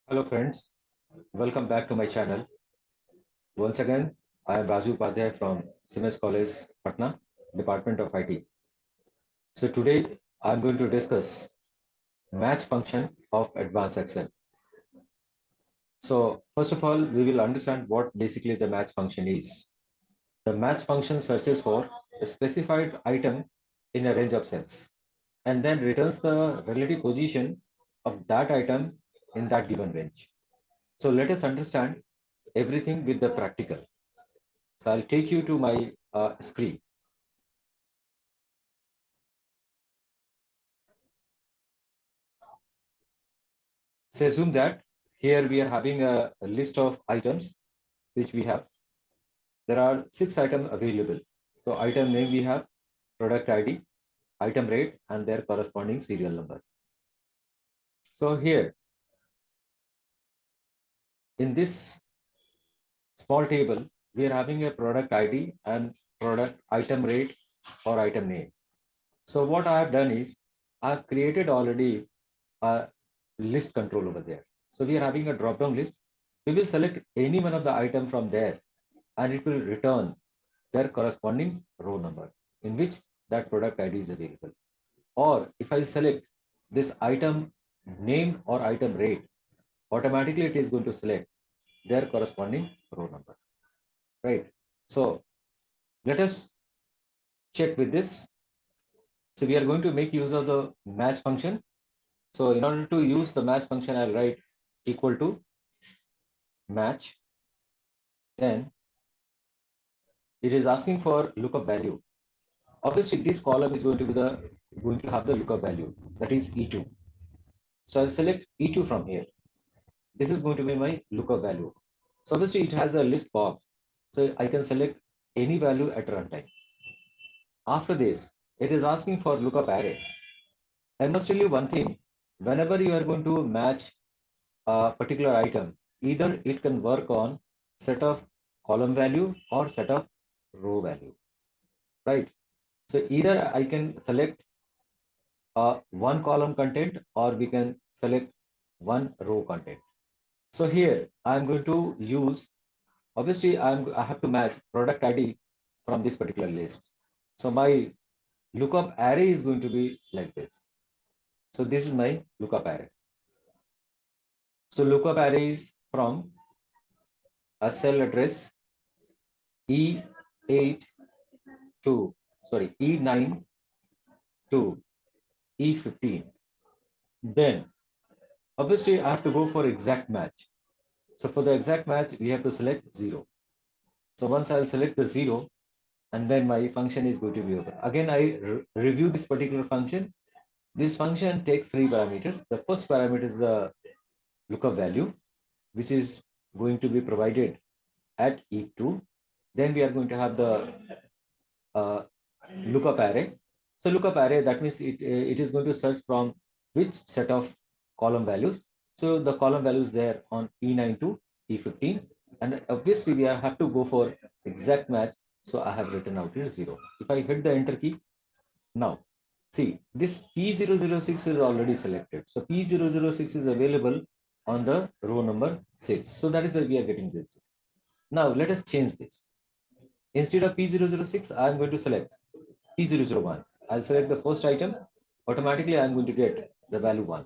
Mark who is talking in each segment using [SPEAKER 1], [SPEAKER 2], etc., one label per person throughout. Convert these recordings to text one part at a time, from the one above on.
[SPEAKER 1] Hello friends, welcome back to my channel. Once again, I am Raju Upadhyay from CIMAGE College, Patna, Department of IT. So today I am going to discuss match function of advanced Excel. So first of all, we will understand what basically the match function is. The match function searches for a specified item in a range of cells and then returns the relative position of that item in that given range. So let us understand everything with the practical. So I'll take you to my screen. So assume that here we are having a list of items which we have. There are 6 items available. So item name we have, product ID, item rate, and their corresponding serial number. So here in this small table, we are having a product ID and product item rate or item name. So what I have done is I've created already a list control over there. So we are having a drop down list. We will select any one of the item from there and it will return their corresponding row number in which that product ID is available. Or if I select this item name or item rate, automatically it is going to select their corresponding row number, right? So let us check with this. So we are going to make use of the match function. So in order to use the match function, I'll write equal to match. Then it is asking for lookup value. Obviously, this column is going to have the lookup value, that is E2. So I'll select E2 from here. This is going to be my lookup value. So obviously it has a list box. So I can select any value at runtime. After this, it is asking for lookup array. I must tell you one thing. Whenever you are going to match a particular item, either it can work on set of column value or set of row value, right? So either I can select one column content or we can select one row content. So here I'm going to use, obviously I have to match product ID from this particular list. So my lookup array is going to be like this. So this is my lookup array. So lookup array is from a cell address E8 to, sorry, E9 to E15. Then obviously I have to go for exact match. So for the exact match, we have to select 0. So once I'll select the 0, and then my function is going to be over. Again, I review this particular function. This function takes 3 parameters. The first parameter is the lookup value, which is going to be provided at E2. Then we are going to have the uh, lookup array. So lookup array, that means it is going to search from which set of column values. So the column values there on E9 to E15. And obviously we have to go for exact match. So I have written out here 0. If I hit the enter key, now see this P006 is already selected. So P006 is available on the row number 6. So that is why we are getting this. Now let us change this. Instead of P006, I am going to select P001. I'll select the first item. Automatically, I'm going to get the value 1.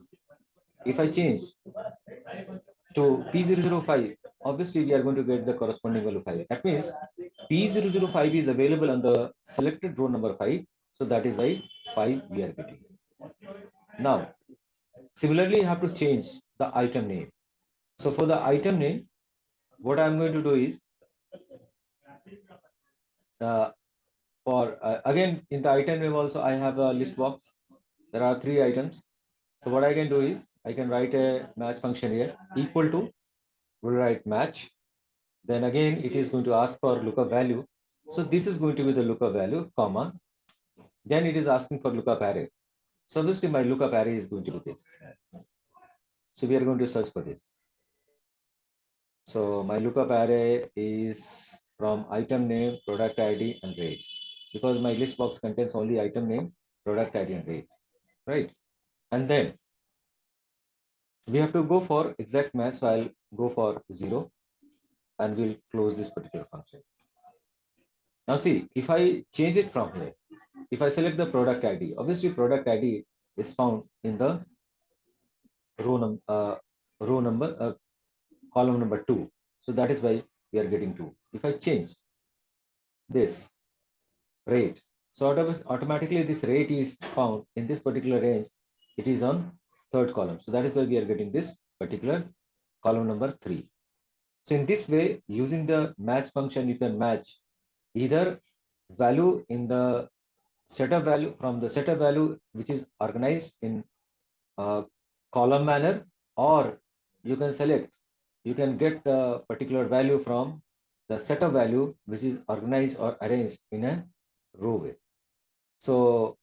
[SPEAKER 1] If I change to P005, obviously we are going to get the corresponding value 5. That means P005 is available on the selected row number 5. So that is why 5 we are getting. Now, similarly, you have to change the item name. So for the item name, what I'm going to do is uh, again in the item name also I have a list box. There are 3 items. So what I can do is I can write a match function here equal to, we'll write match. Then again it is going to ask for lookup value. So this is going to be the lookup value, comma. Then it is asking for lookup array. So obviously my lookup array is going to be this. So we are going to search for this. So my lookup array is from item name, product ID, and rate. Because my list box contains only item name, product ID, and rate, right? And then We have to go for exact match, so I'll go for 0 and we'll close this particular function. Now see, if I change it from here, if I select the product ID, obviously product ID is found in the row, row number, column number 2. So that is why we are getting 2. If I change this rate, so automatically this rate is found in this particular range. It is on third column. So that is why we are getting this particular column number 3. So in this way, using the match function, you can match either value in the set of value from the set of value which is organized in column manner, or you can select, you can get the particular value from the set of value which is organized or arranged in a row way. So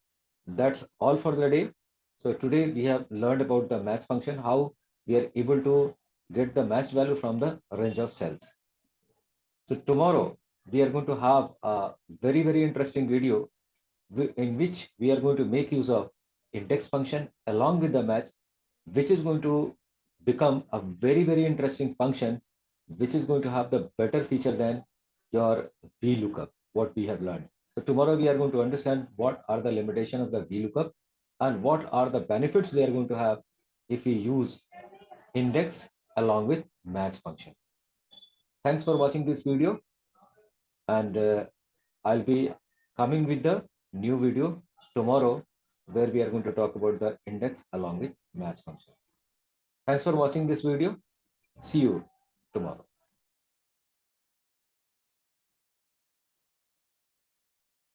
[SPEAKER 1] that's all for the day. So today we have learned about the match function, how we are able to get the matched value from the range of cells. So tomorrow we are going to have a very, very interesting video in which we are going to make use of index function along with the match, which is going to become a very, very interesting function, which is going to have the better feature than your VLOOKUP, what we have learned. So tomorrow we are going to understand what are the limitations of the VLOOKUP and what are the benefits we are going to have if we use index along with match function. Thanks for watching this video, and I'll be coming with the new video tomorrow where we are going to talk about the index along with match function. Thanks for watching this video. See you tomorrow.